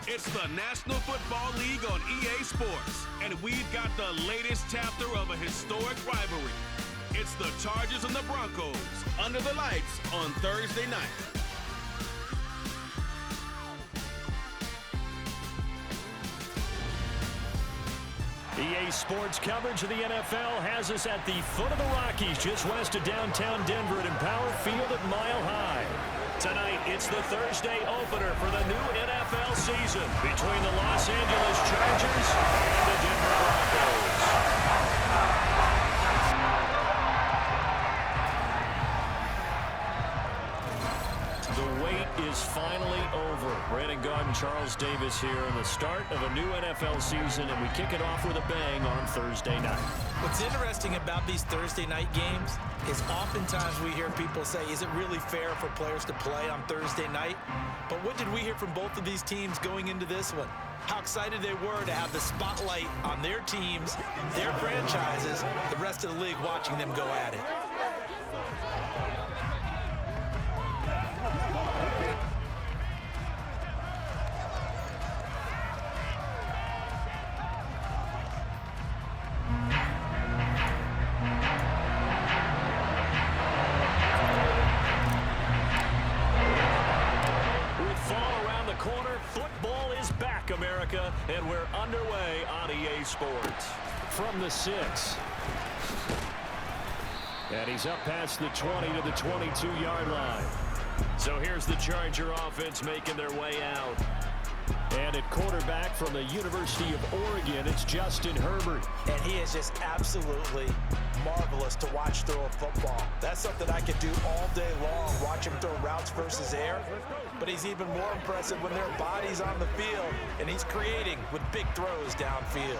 It's the National Football League on EA Sports, and we've got the latest chapter of a historic rivalry. It's the Chargers and the Broncos under the lights on Thursday night. EA Sports coverage of the NFL has us at the foot of the Rockies, just west of downtown Denver at Empower Field at Mile High. Tonight, it's the Thursday opener for the new NFL season between the Los Angeles Chargers and the Denver Broncos. The wait is finally over. Brandon Gaudin, Charles Davis here in the start of a new NFL season, and we kick it off with a bang on Thursday night. What's interesting about these Thursday night games is oftentimes we hear people say, is it really fair for players to play on Thursday night? But what did we hear from both of these teams going into this one? How excited they were to have the spotlight on their teams, their franchises, the rest of the league watching them go at it. America, and we're underway on EA Sports. From the 6. And he's up past the 20 to the 22-yard line. So here's the Charger offense making their way out. And at quarterback from the University of Oregon, it's Justin Herbert. And he is just absolutely marvelous to watch throw a football. That's something I could do all day long, watch him throw routes versus air. But he's even more impressive when their body's on the field, and he's creating with big throws downfield.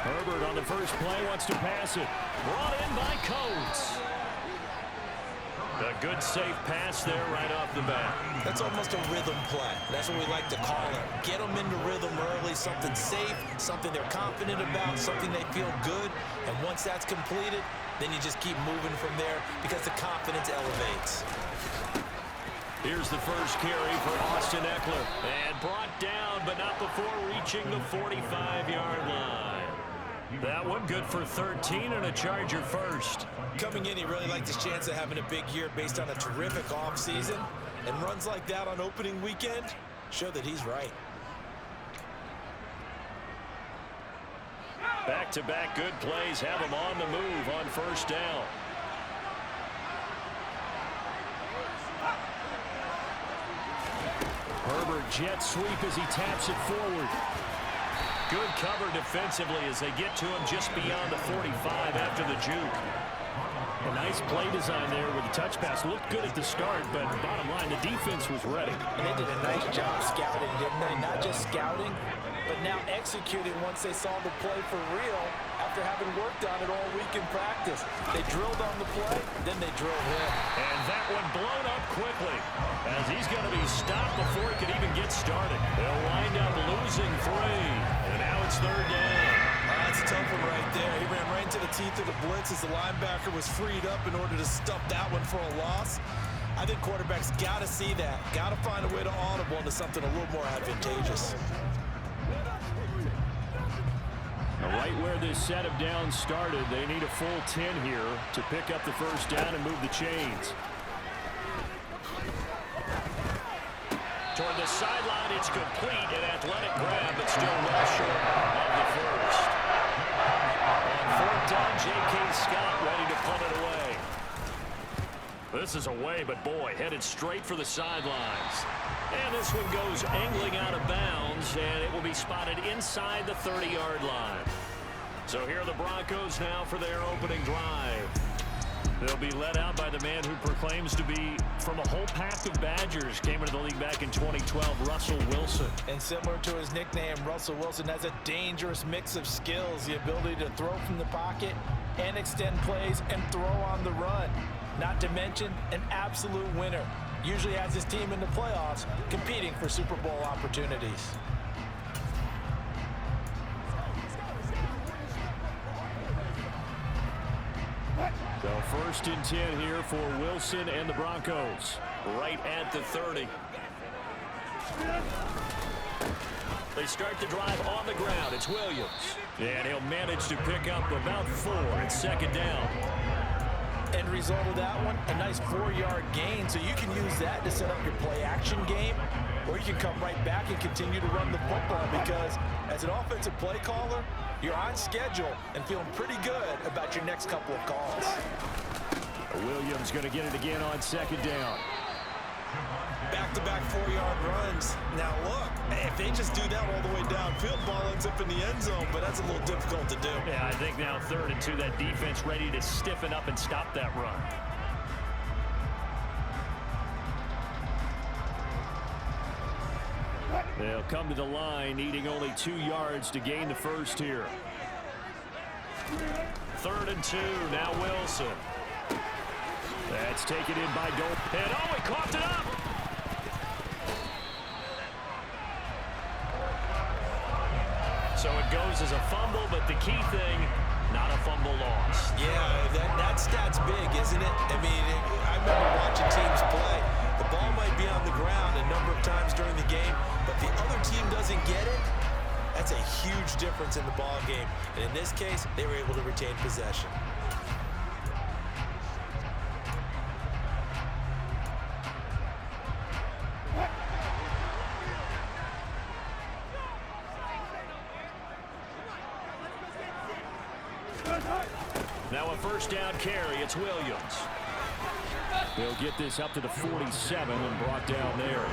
Herbert on the first play wants to pass it. Brought in by Coates. A good safe pass there right off the bat. That's almost a rhythm play. That's what we like to call it. Get them into rhythm early, something safe, something they're confident about, something they feel good. And once that's completed, then you just keep moving from there because the confidence elevates. Here's the first carry for Austin Eckler. And brought down, but not before reaching the 45-yard line. That one good for 13 and a Charger first. Coming in, he really liked his chance of having a big year based on a terrific offseason. And runs like that on opening weekend show that he's right. Back-to-back good plays have him on the move on first down. Herbert jet sweep as he taps it forward. Good cover defensively as they get to him just beyond the 45 after the juke. A nice play design there with the touch pass. Looked good at the start, but bottom line, the defense was ready. And they did a nice job scouting, didn't they? Not just scouting, but now executing once they saw the play for real after having worked on it all week in practice. They drilled on the play, then they drilled him. And that one blown up quickly as he's going to be stopped before he could even get started. They'll wind up losing 3, and now it's third down. That's a tough one right there. He ran right into the teeth of the blitz as the linebacker was freed up in order to stuff that one for a loss. I think quarterbacks got to see that. Got to find a way to audible into something a little more advantageous. Right where this set of downs started, they need a full 10 here to pick up the first down and move the chains. Toward the sideline, it's complete. An athletic grab, but still well short of the first. On fourth down, J.K. Scott ready to punt it away. This is away, but boy, headed straight for the sidelines. And this one goes angling out of bounds, and it will be spotted inside the 30-yard line. So here are the Broncos now for their opening drive. They'll be led out by the man who proclaims to be from a whole pack of Badgers. Came into the league back in 2012, Russell Wilson. And similar to his nickname, Russell Wilson has a dangerous mix of skills. The ability to throw from the pocket and extend plays and throw on the run. not to mention an absolute winner. Usually has his team in the playoffs, competing for Super Bowl opportunities. So 1st and 10 here for Wilson and the Broncos. Right at the 30. They start the drive on the ground. It's Williams. And he'll manage to pick up about 4. It's 2nd down. End result of that one, a nice 4-yard gain. So you can use that to set up your play-action game, or you can come right back and continue to run the football because as an offensive play caller, you're on schedule and feeling pretty good about your next couple of calls. Williams going to get it again on 2nd down. Back-to-back 4-yard runs. Now look, if they just do that all the way downfield, ball ends up in the end zone, but that's a little difficult to do. Yeah, I think now 3rd and 2, that defense ready to stiffen up and stop that run. They'll come to the line, needing only 2 yards to gain the first here. 3rd and 2, now Wilson. That's taken in by Gold. And he coughed it up. So it goes as a fumble, but the key thing, not a fumble lost. Yeah, that stat's big, isn't it? I mean, I remember watching teams play. The ball might be on the ground a number of times during the game, but the other team doesn't get it. That's a huge difference in the ball game. And in this case, they were able to retain possession. Now a 1st down carry. It's Williams. They'll get this up to the 47 and brought down there.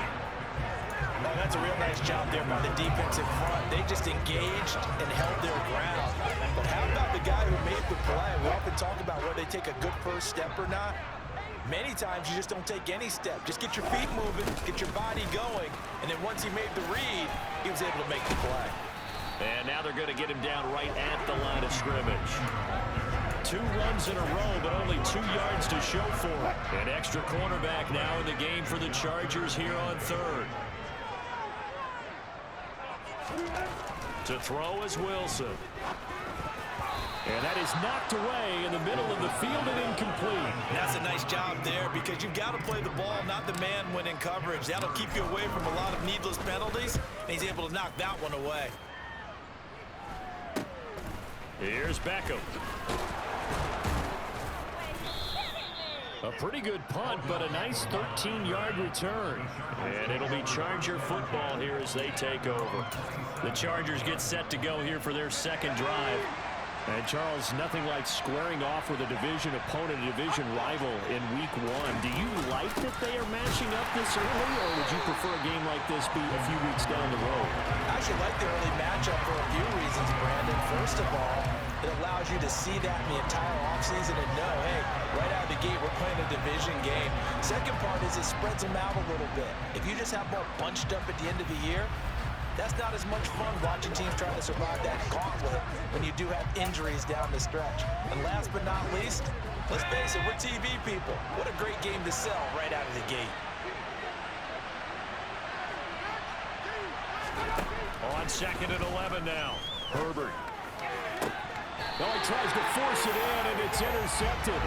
Well, that's a real nice job there by the defense in front. They just engaged and held their ground. But how about the guy who made the play? We often talk about whether they take a good first step or not. Many times you just don't take any step. Just get your feet moving, get your body going, and then once he made the read, he was able to make the play. And now they're going to get him down right at the line of scrimmage. 2 runs in a row, but only 2 yards to show for it. An extra cornerback now in the game for the Chargers here on 3rd. To throw is Wilson. And that is knocked away in the middle of the field and incomplete. That's a nice job there because you've got to play the ball, not the man when in coverage. That'll keep you away from a lot of needless penalties, and he's able to knock that one away. Here's Beckham. A pretty good punt, but a nice 13-yard return. And it'll be Charger football here as they take over. The Chargers get set to go here for their 2nd drive. And, Charles, nothing like squaring off with a division opponent, a division rival in Week 1. Do you like that they are matching up this early, or would you prefer a game like this be a few weeks down the road? I actually like the early matchup for a few reasons, Brandon. First of all, it allows you to see that in the entire offseason and know, hey, right out of the gate, we're playing a division game. Second part is it spreads them out a little bit. If you just have more bunched up at the end of the year, that's not as much fun watching teams try to survive that gauntlet when you do have injuries down the stretch. And last but not least, let's face it, we're TV people. What a great game to sell right out of the gate. On 2nd and 11 now. Herbert. Oh, he tries to force it in, and it's intercepted.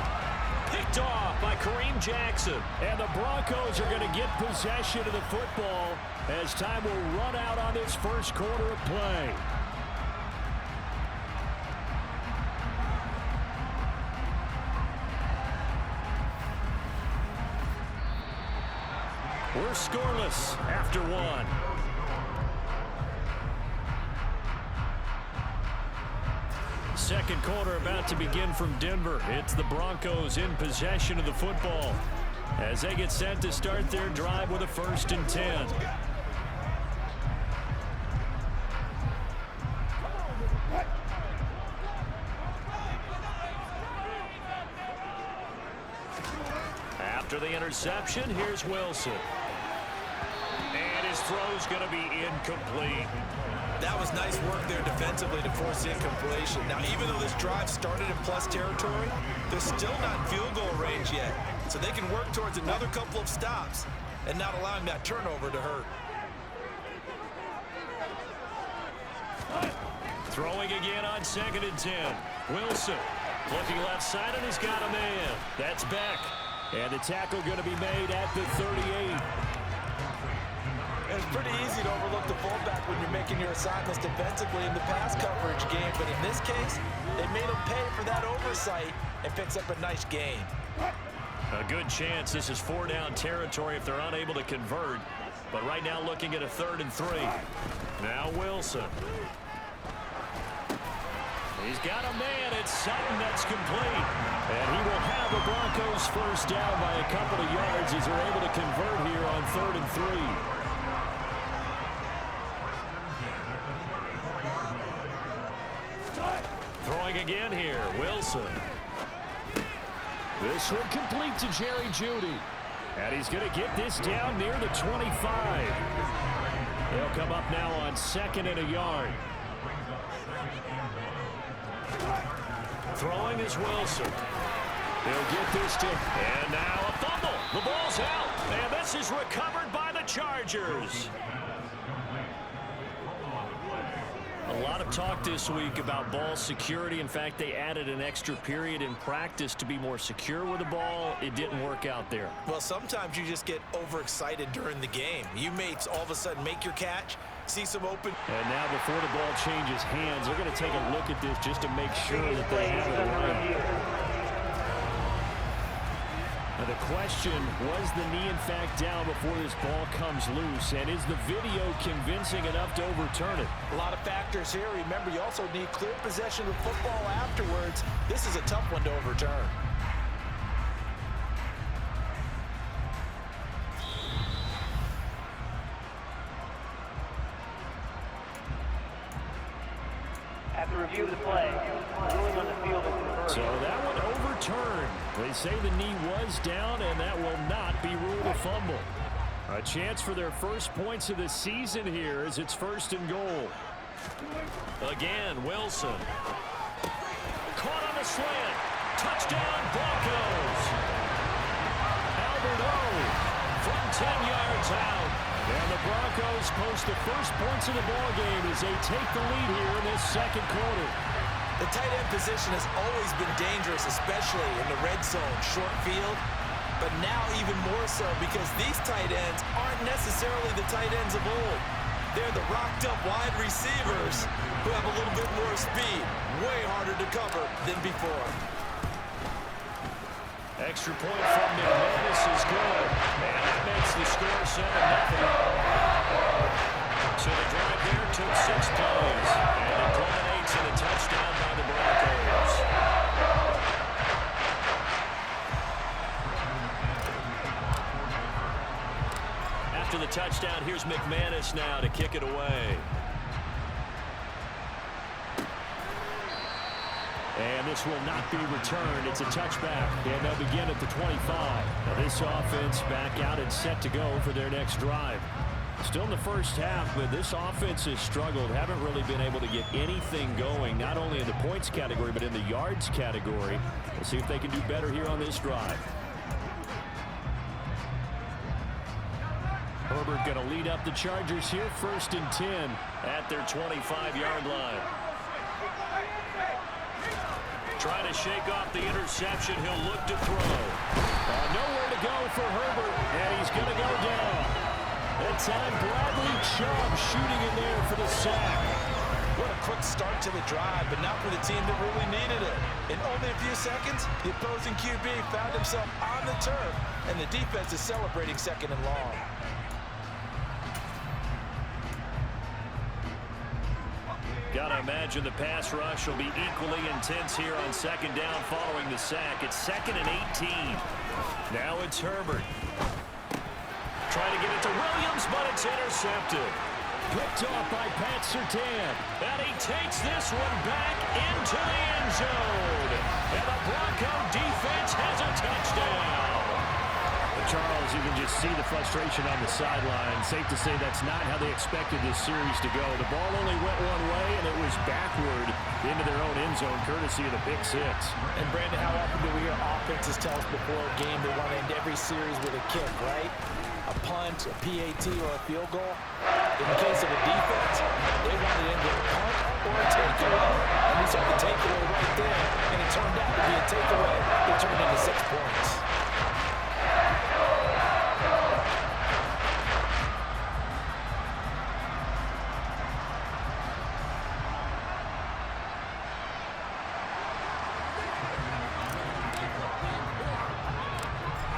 Picked off by Kareem Jackson. And the Broncos are going to get possession of the football as time will run out on this first quarter of play. We're scoreless after 1. Second quarter about to begin from Denver. It's the Broncos in possession of the football as they get set to start their drive with a 1st and 10. After the interception, here's Wilson. And his throw's going to be incomplete. That was nice work there defensively to force the incompletion. Now, even though this drive started in plus territory, they're still not in field goal range yet. So they can work towards another couple of stops and not allowing that turnover to hurt. Throwing again on 2nd and 10. Wilson looking left side, and he's got a man. That's Beck. And the tackle going to be made at the 38. It's pretty easy to overlook the fullback when you're making your assignments defensively in the pass coverage game. But in this case, they made him pay for that oversight and picks up a nice gain. A good chance this is 4-down territory if they're unable to convert. But right now looking at a 3rd and 3. Now Wilson. He's got a man. It's Sutton that's complete. And he will have the Broncos first down by a couple of yards as they're able to convert here on 3rd and 3. Throwing again here. Wilson. This one complete to Jerry Jeudy. And he's going to get this down near the 25. They'll come up now on 2nd and a yard. Throwing is Wilson. He'll get this to, and now a fumble. The ball's out, and this is recovered by the Chargers. A lot of talk this week about ball security. In fact, they added an extra period in practice to be more secure with the ball. It didn't work out there. Well, sometimes you just get overexcited during the game. You may all of a sudden make your catch, see some open. And now before the ball changes hands, they're going to take a look at this just to make sure that they have it right. Now the question, was the knee in fact down before this ball comes loose? And is the video convincing enough to overturn it? A lot of factors here. Remember, you also need clear possession of football afterwards. This is a tough one to overturn. After review of the play, ruling on the field is confirmed. So that one overturned. They say the knee was down, and that will not be ruled a fumble. A chance for their first points of the season here as it's 1st and goal. Again, Wilson. Caught on the slant. Touchdown, Broncos. Albert O from 10 yards out. And the Broncos post the first points of the ballgame as they take the lead here in this 2nd quarter. The tight end position has always been dangerous, especially in the red zone, short field. But now even more so because these tight ends aren't necessarily the tight ends of old. They're the rocked-up wide receivers who have a little bit more speed. Way harder to cover than before. Extra point from McManus is good. And that makes the score 7-0. So the drive there took 6 plays. And it culminates in a touchdown by the Broncos. After the touchdown, here's McManus now to kick it away. And this will not be returned. It's a touchback. And they'll begin at the 25. Now this offense back out and set to go for their next drive. Still in the first half, but this offense has struggled. Haven't really been able to get anything going, not only in the points category, but in the yards category. We'll see if they can do better here on this drive. Herbert going to lead up the Chargers here, 1st and 10 at their 25-yard line. Trying to shake off the interception. He'll look to throw. Nowhere to go for Herbert, and he's going to go down. That time, Bradley Chubb shooting in there for the sack. What a quick start to the drive, but not for the team that really needed it. In only a few seconds, the opposing QB found himself on the turf, and the defense is celebrating 2nd and long. Gotta imagine the pass rush will be equally intense here on 2nd down following the sack. It's 2nd and 18. Now it's Herbert. Trying to get it to Williams, but it's intercepted. Picked off by Pat Surtain. And he takes this one back into the end zone. And the Bronco defense has a touchdown. Charles, you can just see the frustration on the sideline. Safe to say that's not how they expected this series to go. The ball only went one way, and it was backward into their own end zone, courtesy of the pick six. And, Brandon, how often do we hear offenses tell us before a game they want to end every series with a kick, right? A punt, a PAT, or a field goal. In the case of a defense, they want to end with a punt or a takeaway. And we saw the takeaway right there, and it turned out to be a takeaway that turned into 6 points.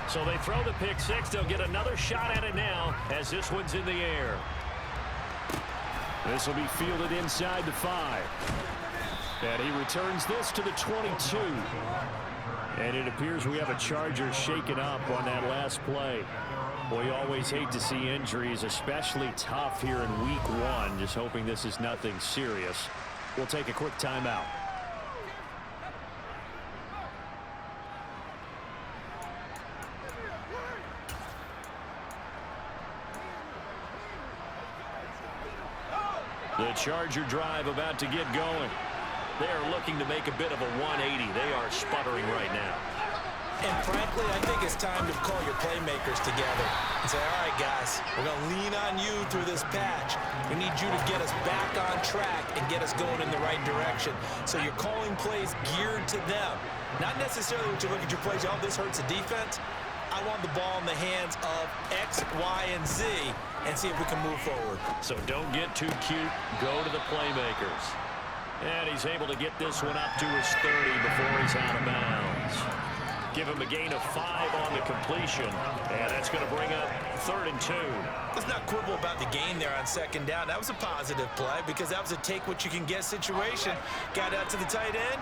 So they throw the pick six. They'll get another shot at it now as this one's in the air. This will be fielded inside the 5. And he returns this to the 22. And it appears we have a Charger shaken up on that last play. Boy, you always hate to see injuries, especially tough here in week 1. Just hoping this is nothing serious. We'll take a quick timeout. The Charger drive about to get going. They are looking to make a bit of a 180. They are sputtering right now. And frankly, I think it's time to call your playmakers together and say, all right, guys, we're going to lean on you through this patch. We need you to get us back on track and get us going in the right direction. So you're calling plays geared to them. Not necessarily when you look at your plays, oh, this hurts the defense. I want the ball in the hands of X, Y, and Z and see if we can move forward. So don't get too cute. Go to the playmakers. And he's able to get this one up to his 30 before he's out of bounds. Give him a gain of 5 on the completion. And that's going to bring up 3rd and 2. Let's not quibble about the gain there on 2nd down. That was a positive play because that was a take-what-you-can-get situation. Got out to the tight end.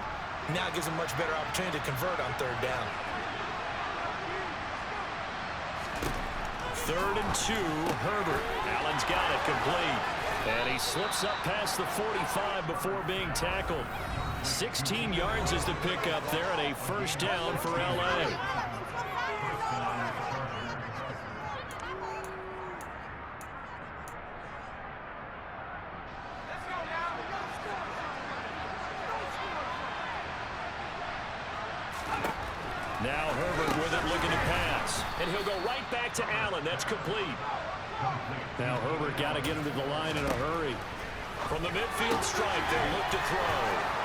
Now gives him a much better opportunity to convert on 3rd down. 3rd and 2, Herbert. Allen's got it complete. And he slips up past the 45 before being tackled. 16 yards is the pickup there and a 1st down for L.A. Now Herbert with it, looking to pass. And he'll go right back to Allen. That's complete. Now Herbert got to get into the line in a hurry. From the midfield stripe, they'll look to throw.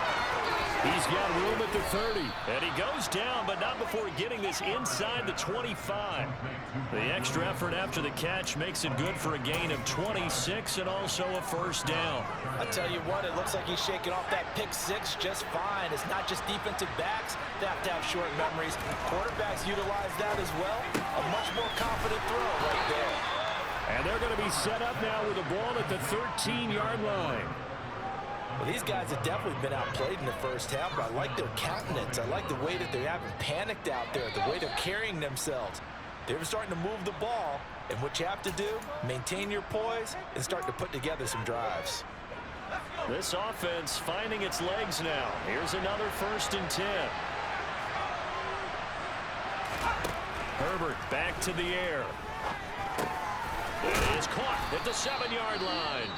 He's got room at the 30. And he goes down, but not before getting this inside the 25. The extra effort after the catch makes it good for a gain of 26 and also a 1st down. I tell you what, it looks like he's shaking off that pick 6 just fine. It's not just defensive backs that have to have short memories. Quarterbacks utilize that as well. A much more confident throw right there. And they're going to be set up now with the ball at the 13-yard line. Well, these guys have definitely been outplayed in the 1st half, but I like their countenance. I like the way that they haven't panicked out there, the way they're carrying themselves. They're starting to move the ball, and what you have to do, maintain your poise and start to put together some drives. This offense finding its legs now. Here's another 1st and 10. Herbert back to the air. It is caught at the 7-yard line.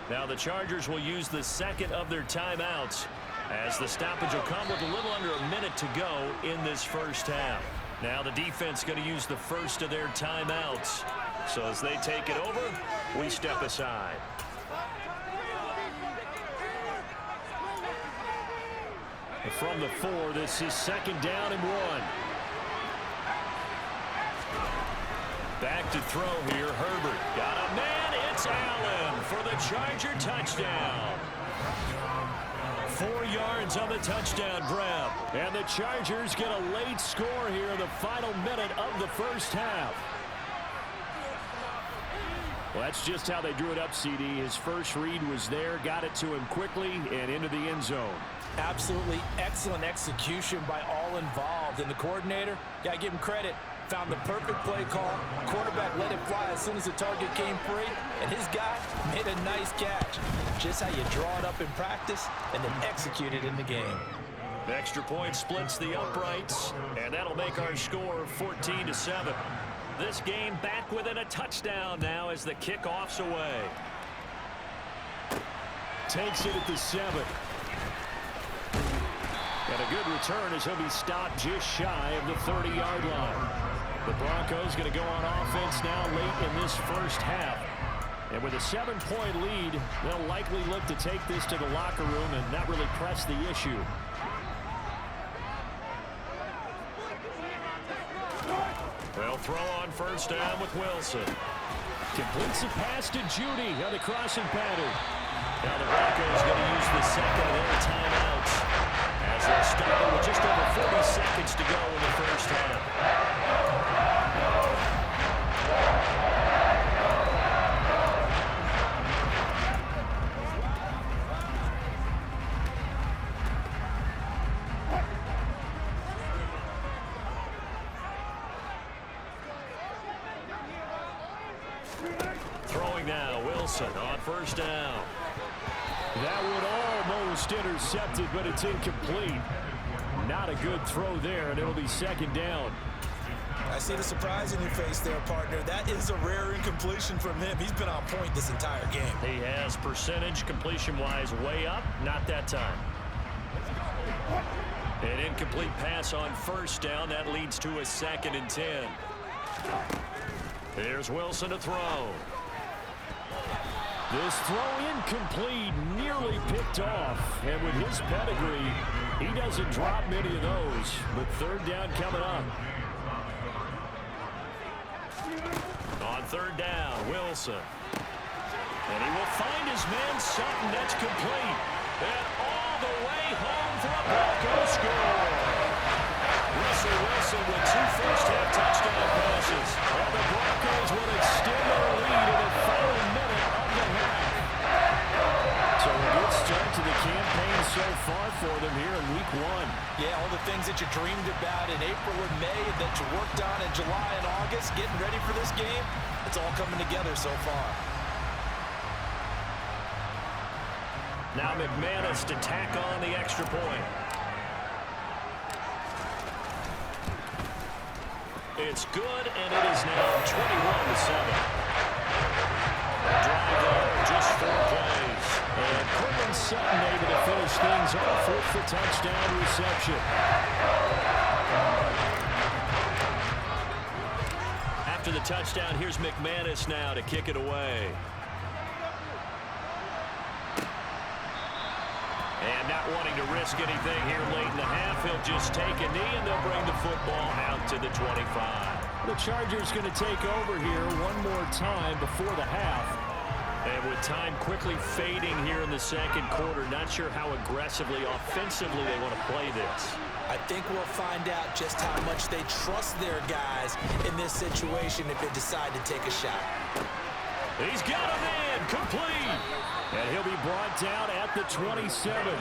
Now the Chargers will use the 2nd of their timeouts as the stoppage will come with a little under a minute to go in this 1st half. Now the defense going to use the 1st of their timeouts. So as they take it over, we step aside. From the 4, this is 2nd down and 1. Back to throw here, Herbert. Got a man, it's Allen for the Charger touchdown. 4 yards on the touchdown grab. And the Chargers get a late score here in the final minute of the 1st half. Well, that's just how they drew it up, CD. His first read was there, got it to him quickly and into the end zone. Absolutely excellent execution by all involved. And the coordinator, got to give him credit, found the perfect play call. Quarterback let it fly as soon as the target came free. And his guy made a nice catch. Just how you draw it up in practice and then execute it in the game. The extra point splits the uprights, and that'll make our score 14-7. This game back within a touchdown now as the kickoff's away. Takes it at the 7. And a good return as he'll be stopped just shy of the 30-yard line. The Broncos going to go on offense now late in this first half. And with a 7-point lead, they'll likely look to take this to the locker room and not really press the issue. They'll throw on first down with Wilson. Completes a pass to Judy on the crossing pattern. Now the Broncos going to use the second of their timeouts as they'll stop it with just over 40 seconds to go in the first half. Throwing now, Wilson on first down. That would almost intercepted, but it's incomplete. Not a good throw there, and it'll be second down. I see the surprise in your face there, partner. That is a rare incompletion from him. He's been on point this entire game. He has percentage completion-wise way up, not that time. An incomplete pass on first down. That leads to a 2nd and 10. Here's Wilson to throw. This throw incomplete, nearly picked off. And with his pedigree, he doesn't drop many of those. But third down coming up. On third down, Wilson. And he will find his man Sutton. That's complete. And all the way home for a Broncos score. Russell Wilson with 2 first-half touchdown passes. And the Broncos will extend their lead in the final minute of the half. So a good start to the campaign so far for them here in week 1. Yeah, all the things that you dreamed about in April and May that you worked on in July and August, getting ready for this game, it's all coming together so far. Now McManus to tack on the extra point. It's good, and it is now 21-7. Drive there, just 4 plays. And Cortland Sutton able to finish things off with the touchdown reception. After the touchdown, here's McManus now to kick it away. And not wanting to risk anything here late in the half, he'll just take a knee, and they'll bring the football out to the 25. The Chargers going to take over here one more time before the half. And with time quickly fading here in the second quarter, not sure how aggressively, offensively they want to play this. I think we'll find out just how much they trust their guys in this situation if they decide to take a shot. He's got a man, complete. And he'll be brought down at the 27.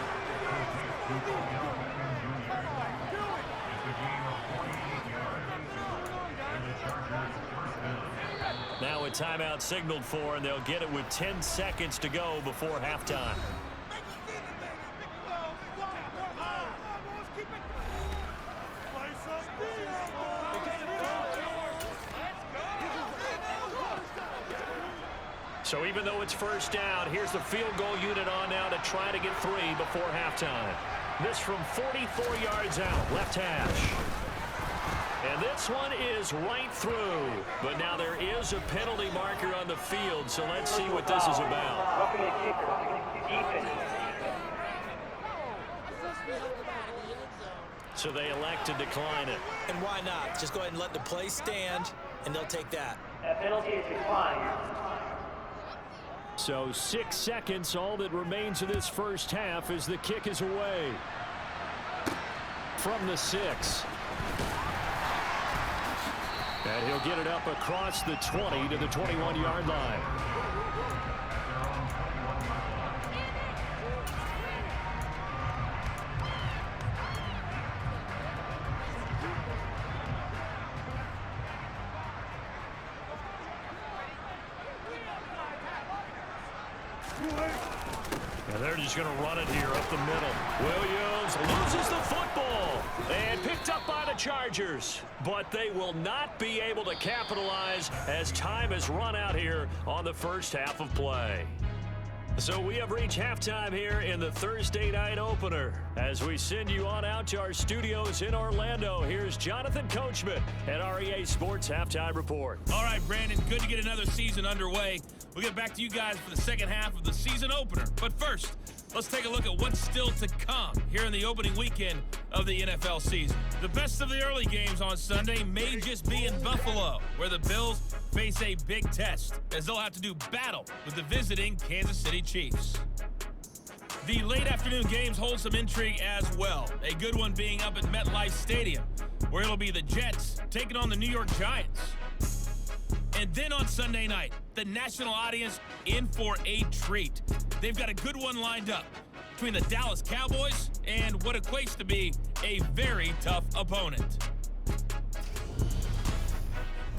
Now a timeout signaled for, and they'll get it with 10 seconds to go before halftime. So even though it's first down, here's the field goal unit on now to try to get 3 before halftime. This from 44 yards out, left hash. And this one is right through. But now there is a penalty marker on the field, so let's see what this is about. So they elect to decline it. And why not? Just go ahead and let the play stand, and they'll take that. That penalty is declined. So 6 seconds, all that remains of this first half as the kick is away. From the 6. And he'll get it up across the 20 to the 21-yard line. And they're just going to run it here up the middle. Williams loses the football. And picked up by the Chargers, but they will not be able to capitalize as time has run out here on the first half of play. So we have reached halftime here in the Thursday night opener. As we send you on out to our studios in Orlando, here's Jonathan Coachman at our EA Sports Halftime Report. All right, Brandon, good to get another season underway. We'll get back to you guys for the second half of the season opener. But first, let's take a look at what's still to come here in the opening weekend of the NFL season. The best of the early games on Sunday may just be in Buffalo, where the Bills face a big test, as they'll have to do battle with the visiting Kansas City Chiefs. The late afternoon games hold some intrigue as well, a good one being up at MetLife Stadium, where it'll be the Jets taking on the New York Giants. And then on Sunday night, the national audience in for a treat. They've got a good one lined up between the Dallas Cowboys and what equates to be a very tough opponent.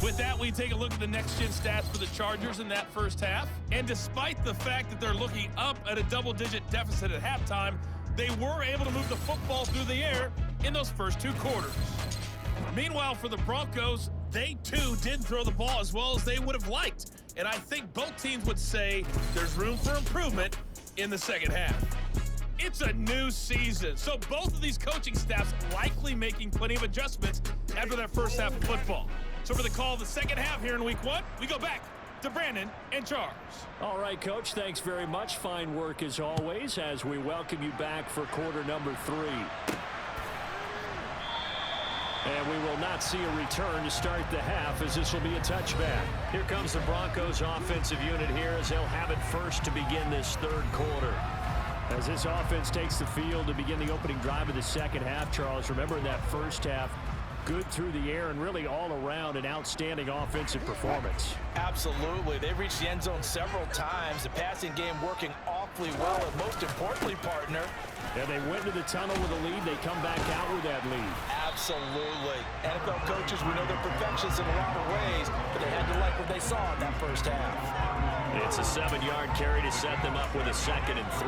With that, we take a look at the next-gen stats for the Chargers in that first half. And despite the fact that they're looking up at a double-digit deficit at halftime, they were able to move the football through the air in those first two quarters. Meanwhile, for the Broncos, they too didn't throw the ball as well as they would have liked. And I think both teams would say there's room for improvement in the second half. It's a new season, so both of these coaching staffs likely making plenty of adjustments after that first half of football. So for the call of the second half here in week one, we go back to Brandon and Charles. All right, Coach, thanks very much. Fine work as always as we welcome you back for quarter number 3. And we will not see a return to start the half, as this will be a touchback. Here comes the Broncos offensive unit here as they'll have it first to begin this third quarter. As this offense takes the field to begin the opening drive of the second half, Charles, remember in that first half, good through the air and really all around an outstanding offensive performance. Absolutely. They reached the end zone several times. The passing game working awfully well, and most importantly, partner, and they went to the tunnel with a lead. They come back out with that lead. Absolutely. NFL coaches, we know they're perfectionists in a lot of ways, but they had to like what they saw in that first half. It's a 7-yard carry to set them up with a 2nd and 3.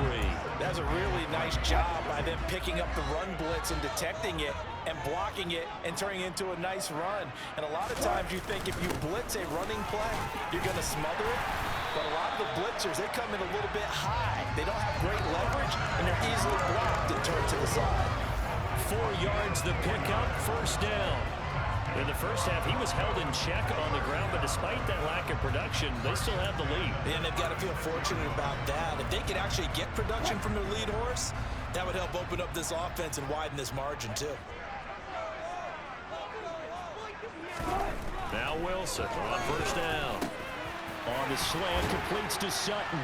That's a really nice job by them picking up the run blitz and detecting it and blocking it and turning it into a nice run. And a lot of times you think if you blitz a running play, you're going to smother it. But a lot of the blitzers, they come in a little bit high. They don't have great leverage, and they're easily blocked and turned to the side. 4 yards the pickup, first down. In the first half, he was held in check on the ground, but despite that lack of production, they still have the lead. And they've got to feel fortunate about that. If they could actually get production from their lead horse, that would help open up this offense and widen this margin, too. Now Wilson on first down. On the slant, completes to Sutton.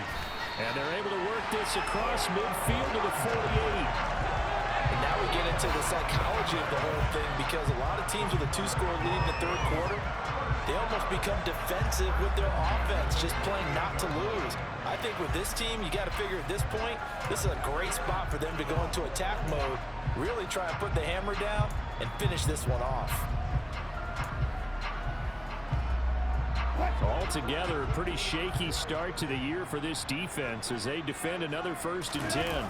And they're able to work this across midfield to the 48. And now we get into the psychology of the whole thing, because a lot of teams with a 2-score lead in the third quarter, they almost become defensive with their offense, just playing not to lose. I think with this team, you got to figure at this point, this is a great spot for them to go into attack mode, really try and put the hammer down and finish this one off. Altogether, a pretty shaky start to the year for this defense as they defend another 1st and 10.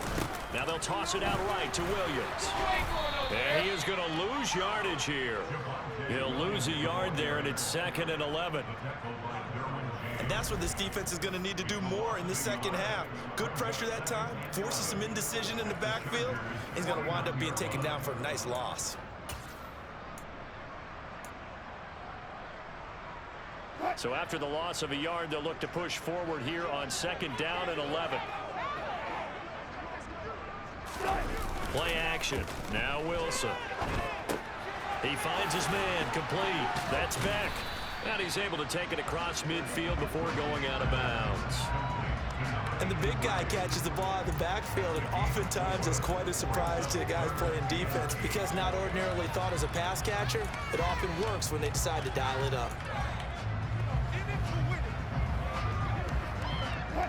Now they'll toss it out right to Williams. And he is going to lose yardage here. He'll lose a yard there, and it's 2nd and 11. And that's what this defense is going to need to do more in the second half. Good pressure that time, forces some indecision in the backfield. He's going to wind up being taken down for a nice loss. So after the loss of a yard, they'll look to push forward here on 2nd down and 11. Play action. Now Wilson. He finds his man, complete. That's Beck. And he's able to take it across midfield before going out of bounds. And the big guy catches the ball out of the backfield, and oftentimes it's quite a surprise to the guys playing defense, because not ordinarily thought as a pass catcher, it often works when they decide to dial it up.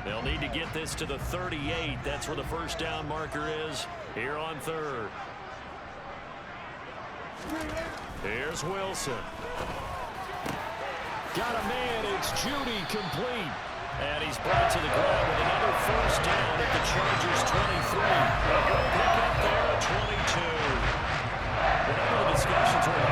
They'll need to get this to the 38. That's where the first down marker is here on 3rd. Here's Wilson. Got a man. It's Judy, complete. And he's brought to the ground with another first down at the Chargers' 23. A good pick up there at 22. Whatever the discussions were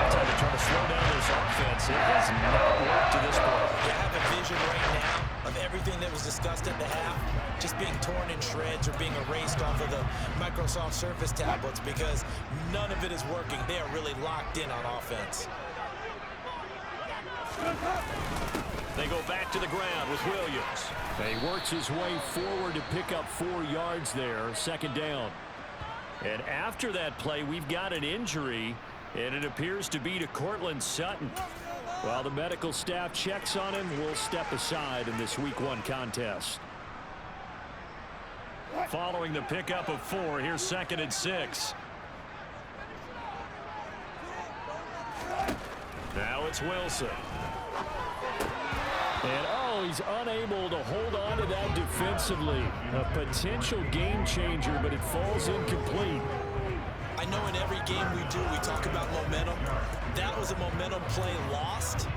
everything that was discussed at the half just being torn in shreds or being erased off of the Microsoft Surface tablets because none of it is working. They are really locked in on offense. They go back to the ground with Williams. He works his way forward to pick up 4 yards there, second down. And after that play, we've got an injury, and it appears to be to Cortland Sutton. While the medical staff checks on him, we'll step aside in this Week 1 contest. Following the pickup of 4, here's 2nd and 6. Now it's Wilson. And, he's unable to hold on to that defensively. A potential game changer, but it falls incomplete. I know in every game we do, we talk about momentum. That was a momentum play lost.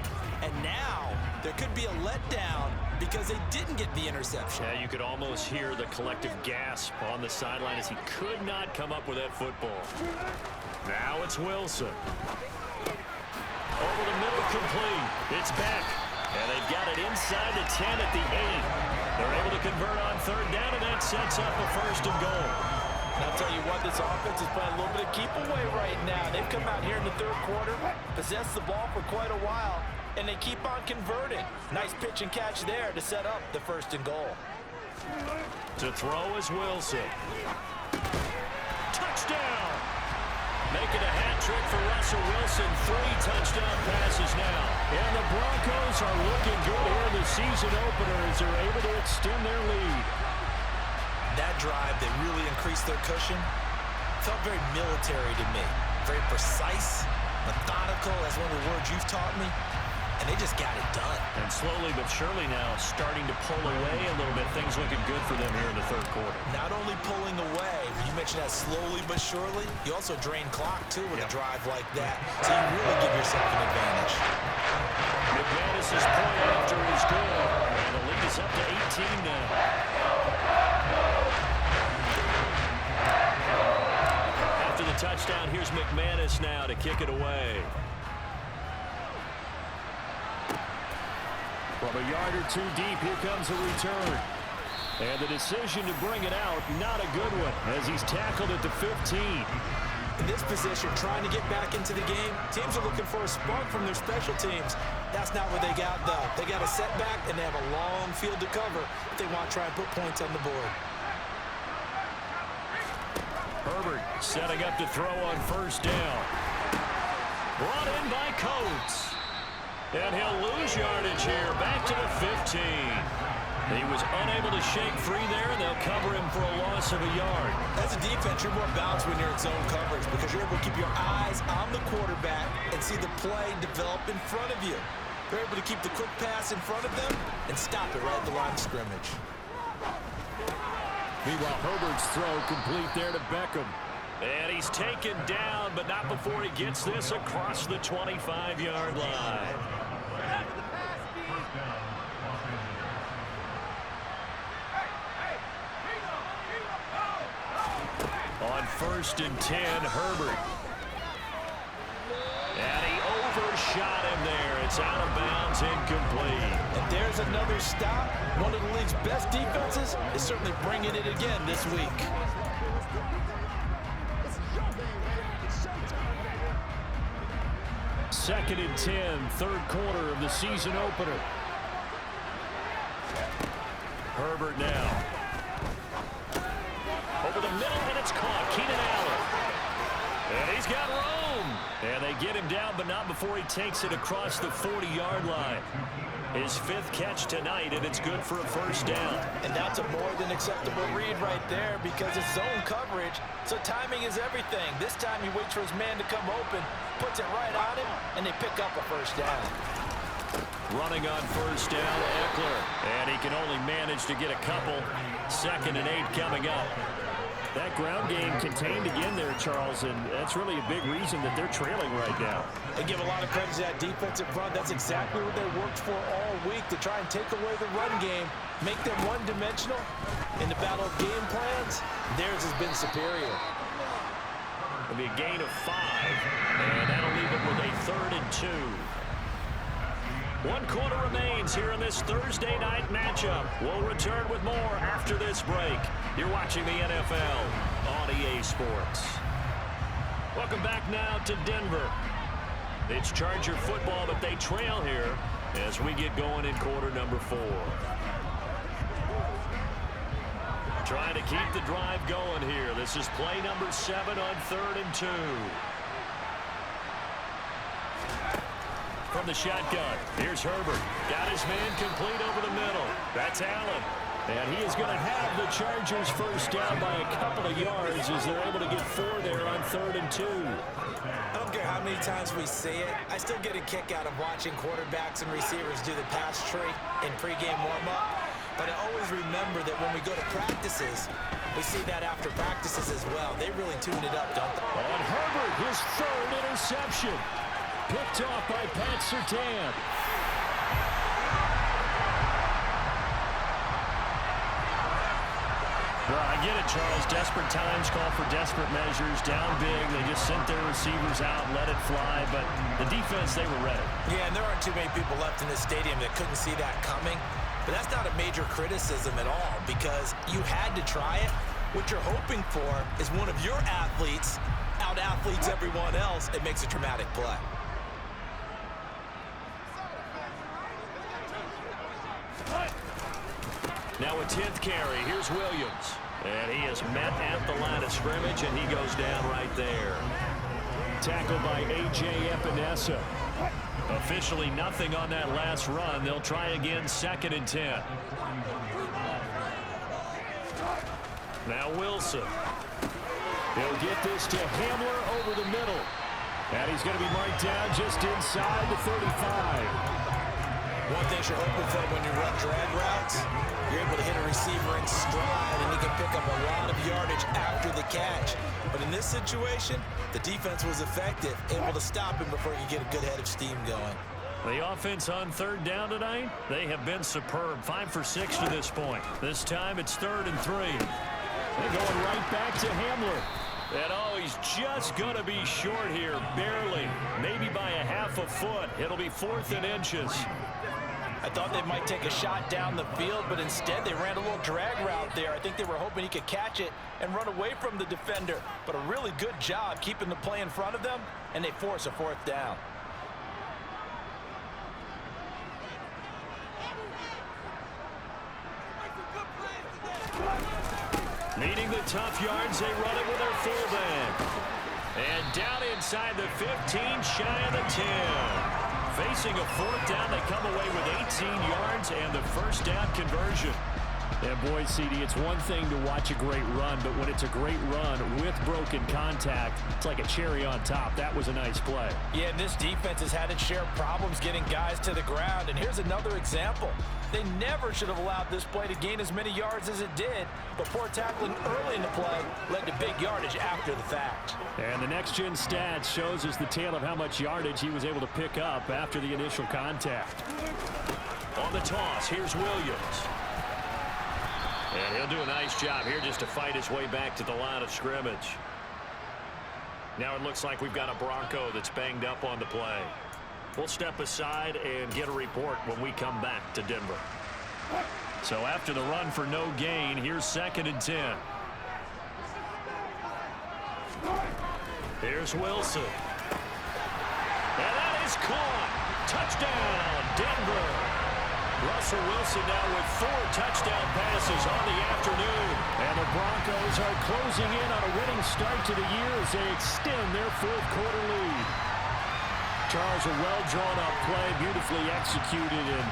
And now there could be a letdown because they didn't get the interception. Yeah, you could almost hear the collective gasp on the sideline as he could not come up with that football. Now it's Wilson. Over the middle, complete. It's back. And they've got it inside the 10 at the 8. They're able to convert on 3rd down, and that sets up a 1st and goal. And I'll tell you what, this offense is playing a little bit of keep away right now. They've come out here in the 3rd quarter, possessed the ball for quite a while, and they keep on converting. Nice pitch and catch there to set up the 1st and goal. To throw is Wilson. Touchdown! Making a hat trick for Russell Wilson. 3 touchdown passes now. And the Broncos are looking good here in the season opener as they're able to extend their lead. That drive, they really increased their cushion. Felt very military to me. Very precise, methodical. That's one of the words you've taught me. And they just got it done. And slowly but surely now starting to pull away a little bit. Things looking good for them here in the 3rd quarter. Not only pulling away, you mentioned that slowly but surely, you also drain clock too with a drive like that. So you really give yourself an advantage. McManus's point after is good. And the lead is up to 18 now. After the touchdown, here's McManus now to kick it away. From a yard or 2 deep, here comes a return. And the decision to bring it out, not a good one, as he's tackled at the 15. In this position, trying to get back into the game, teams are looking for a spark from their special teams. That's not what they got, though. They got a setback, and they have a long field to cover if they want to try and put points on the board. Herbert setting up to throw on 1st down. Brought in by Coates. And he'll lose yardage here, back to the 15. He was unable to shake free there, and they'll cover him for a loss of a yard. As a defense, you're more balanced when you're in zone coverage because you're able to keep your eyes on the quarterback and see the play develop in front of you. You're able to keep the quick pass in front of them and stop it right at the line of scrimmage. Meanwhile, Herbert's throw complete there to Beckham. And he's taken down, but not before he gets this across the 25-yard line. On 1st and 10, Herbert. And he overshot him there. It's out of bounds, incomplete. And there's another stop. One of the league's best defenses is certainly bringing it again this week. Second and 10, 3rd quarter of the season opener. Herbert now. Over the middle, and it's caught. Keenan Allen. And he's got room. And they get him down, but not before he takes it across the 40-yard line. His 5th catch tonight, and it's good for a 1st down. And that's a more than acceptable read right there because it's zone coverage, so timing is everything. This time he waits for his man to come open, puts it right on him, and they pick up a 1st down. Running on 1st down, Eckler. And he can only manage to get a couple. 2nd and 8 coming up. That ground game contained again there, Charles, and that's really a big reason that they're trailing right now. They give a lot of credit to that defensive front. That's exactly what they worked for all week, to try and take away the run game, make them one-dimensional. In the battle of game plans, theirs has been superior. It'll be a gain of 5, and that'll leave it with a 3rd and 2. 1 quarter remains here in this Thursday night matchup. We'll return with more after this break. You're watching the NFL on EA Sports. Welcome back now to Denver. It's Charger football, but they trail here as we get going in quarter number 4. Trying to keep the drive going here. This is play number 7 on 3rd and 2. From the shotgun, here's Herbert. Got his man complete over the middle. That's Allen. And he is going to have the Chargers first down by a couple of yards as they're able to get 4 there on 3rd and 2. I don't care how many times we see it. I still get a kick out of watching quarterbacks and receivers do the pass tree in pregame warm-up. But I always remember that when we go to practices, we see that after practices as well. They really tune it up, don't they? On Herbert, his 3rd interception. Picked off by Pat Surtain. Well, I get it, Charles. Desperate times call for desperate measures. Down big, they just sent their receivers out and let it fly. But the defense, they were ready. Yeah, and there aren't too many people left in this stadium that couldn't see that coming. But that's not a major criticism at all because you had to try it. What you're hoping for is one of your athletes out-athletes everyone else. It makes a dramatic play. Now a 10th carry. Here's Williams. And he is met at the line of scrimmage, and he goes down right there. Tackled by A.J. Epinesa. Officially nothing on that last run. They'll try again 2nd and 10. Now Wilson. He'll get this to Hamler over the middle. And he's going to be marked down just inside the 35. One thing you're hoping for when you run drag routes, you're able to hit a receiver in stride, and he can pick up a lot of yardage after the catch. But in this situation, the defense was effective, able to stop him before you get a good head of steam going. The offense on 3rd down tonight, they have been superb. 5 for 6 to this point. This time it's 3rd and 3. They're going right back to Hamler. And oh, he's just going to be short here, barely. Maybe by a half a foot. It'll be 4th and inches. I thought they might take a shot down the field, but instead they ran a little drag route there. I think they were hoping he could catch it and run away from the defender. But a really good job keeping the play in front of them, and they force a 4th down. Needing the tough yards, they run it with their fullback. And down inside the 15, shy of the 10. Facing a 4th down, they come away with 18 yards and the first down conversion. And boy, CD, it's one thing to watch a great run, but when it's a great run with broken contact, it's like a cherry on top. That was a nice play. Yeah, and this defense has had its share of problems getting guys to the ground. And here's another example. They never should have allowed this play to gain as many yards as it did, but poor tackling early in the play led to big yardage after the fact. And the next-gen stats shows us the tale of how much yardage he was able to pick up after the initial contact. On the toss, here's Williams. And he'll do a nice job here just to fight his way back to the line of scrimmage. Now it looks like we've got a Bronco that's banged up on the play. We'll step aside and get a report when we come back to Denver. So after the run for no gain, here's 2nd and 10. Here's Wilson. And that is caught. Touchdown, Denver. Russell Wilson now with 4 touchdown passes on the afternoon. And the Broncos are closing in on a winning start to the year as they extend their 4th quarter lead. Charles, a well-drawn-up play, beautifully executed, and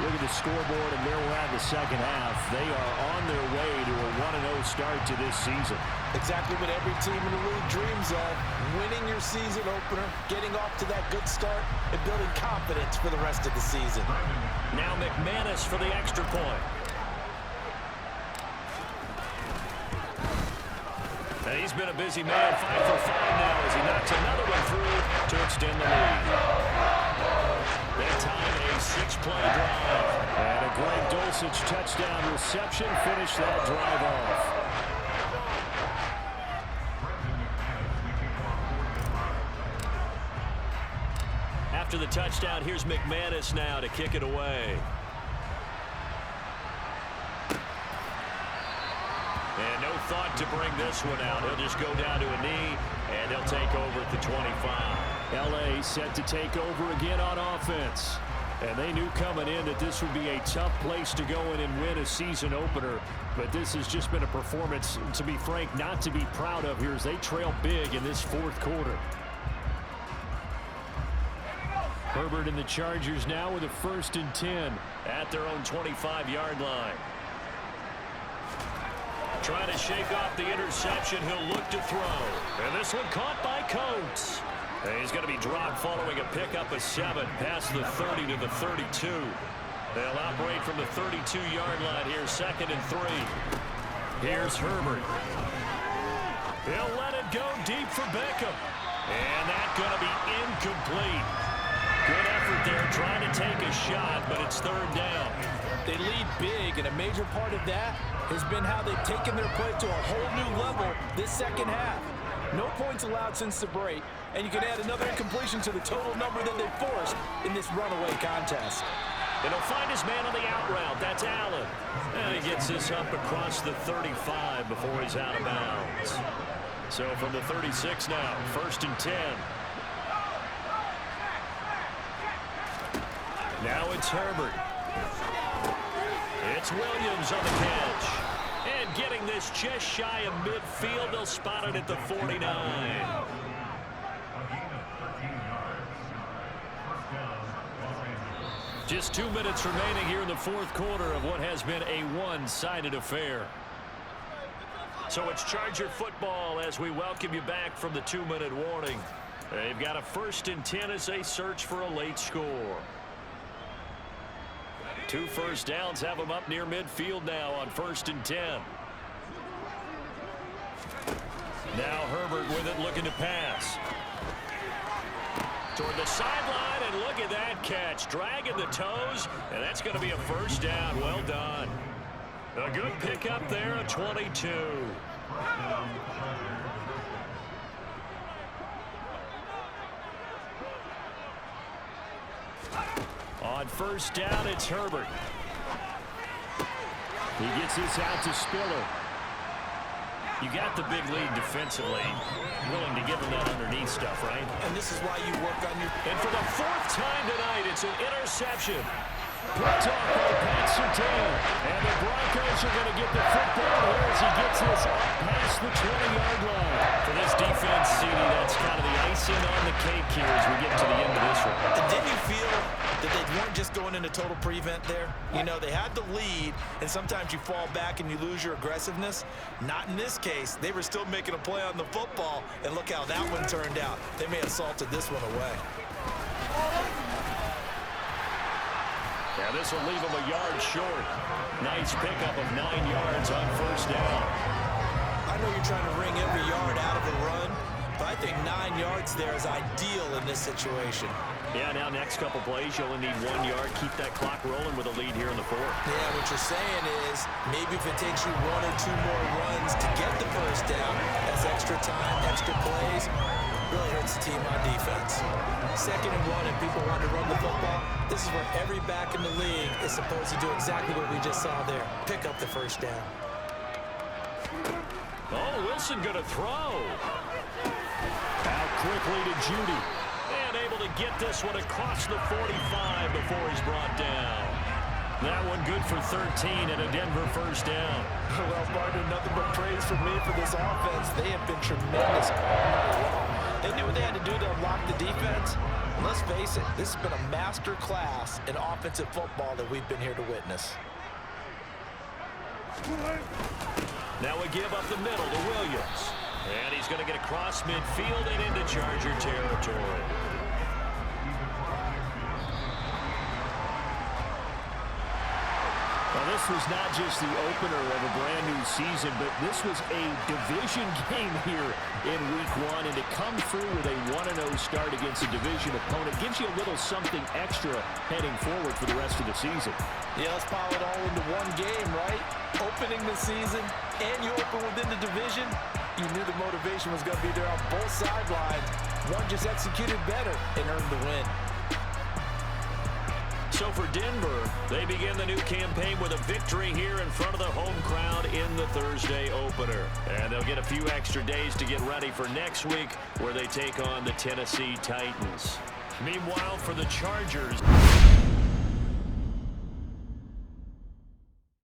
look at the scoreboard and where we're at in the second half. They are on their way to a 1-0 start to this season. Exactly what every team in the league dreams of, winning your season opener, getting off to that good start, and building confidence for the rest of the season. Now McManus for the extra point. And he's been a busy man, 5 for 5 now as he knocks another one through to extend the lead. That time a 6-play drive. And a Greg Dulcich touchdown reception finished that drive off. after the touchdown. Here's McManus now to kick it away. And no thought to bring this one out. He'll just go down to a knee, and he'll take over at the 25. L.A. set to take over again on offense. And they knew coming in that this would be a tough place to go in and win a season opener. But this has just been a performance, to be frank, not to be proud of here as they trail big in this fourth quarter. Herbert and the Chargers now with a 1st and 10 at their own 25-yard line. Trying to shake off the interception. He'll look to throw. And this one caught by Coates. And he's going to be dropped following a pickup of 7 past the 30 to the 32. They'll operate from the 32-yard line here, 2nd and 3. Here's Herbert. He'll let it go deep for Beckham. And that's going to be incomplete. Good effort there trying to take a shot, but it's 3rd down. They lead big, and a major part of that has been how they've taken their play to a whole new level this second half. No points allowed since the break, and you can add another incompletion to the total number that they forced in this runaway contest. And he'll find his man on the out route. That's Allen. And he gets this up across the 35 before he's out of bounds. So from the 36 now, 1st and 10. Now it's Herbert. It's Williams on the catch. And getting this just shy of midfield, they'll spot it at the 49. Just 2 minutes remaining here in the fourth quarter of what has been a one-sided affair. So it's Charger football as we welcome you back from the 2-minute warning. They've got a 1st and 10 as they search for a late score. 2 first downs have them up near midfield now on 1st and 10. Now Herbert with it, looking to pass. Toward the sideline, and look at that catch. Dragging the toes, and that's going to be a 1st down. Well done. A good pickup there, a 22. On 1st down, it's Herbert. He gets this out to Spiller. You got the big lead defensively. Willing to give him that underneath stuff, right? And this is why you work on your... And for the 4th time tonight, it's an interception. Picked off by Pat Surtain. And the Broncos are going to get the football here as he gets this up past the 20-yard line. For this defense, CD, that's kind of the icing on the cake here as we get to the end of this one. And didn't you feel that they weren't just going into total prevent there? You know, they had the lead, and sometimes you fall back and you lose your aggressiveness. Not in this case. They were still making a play on the football, and look how that one turned out. They may have salted this one away. Yeah, this will leave them a yard short. Nice pickup of 9 yards on 1st down. I know you're trying to wring every yard out of a run, but I think 9 yards there is ideal in this situation. Yeah, now next couple plays, you only need 1 yard. Keep that clock rolling with a lead here in the 4th. Yeah, what you're saying is maybe if it takes you 1 or 2 more runs to get the 1st down, that's extra time, extra plays, really hurts the team on defense. 2nd and 1 and people want to run the football. This is where every back in the league is supposed to do exactly what we just saw there. Pick up the 1st down. Oh, Wilson going to throw. Out quickly to Judy. And able to get this one across the 45 before he's brought down. That one good for 13 and a Denver 1st down. Well, Martin, nothing but praise from me for this offense. They have been tremendous all night long. They knew what they had to do to unlock the defense. And let's face it, this has been a master class in offensive football that we've been here to witness. Now we give up the middle to Williams. And he's going to get across midfield and into Charger territory. Well, this was not just the opener of a brand new season, but this was a division game here in Week 1. And to come through with a 1-0 start against a division opponent gives you a little something extra heading forward for the rest of the season. Yeah, let's pile it all into one game, right? Opening the season, and you open within the division. You knew the motivation was going to be there on both sidelines. One just executed better and earned the win. So for Denver, they begin the new campaign with a victory here in front of the home crowd in the Thursday opener. And they'll get a few extra days to get ready for next week, where they take on the Tennessee Titans. Meanwhile, for the Chargers,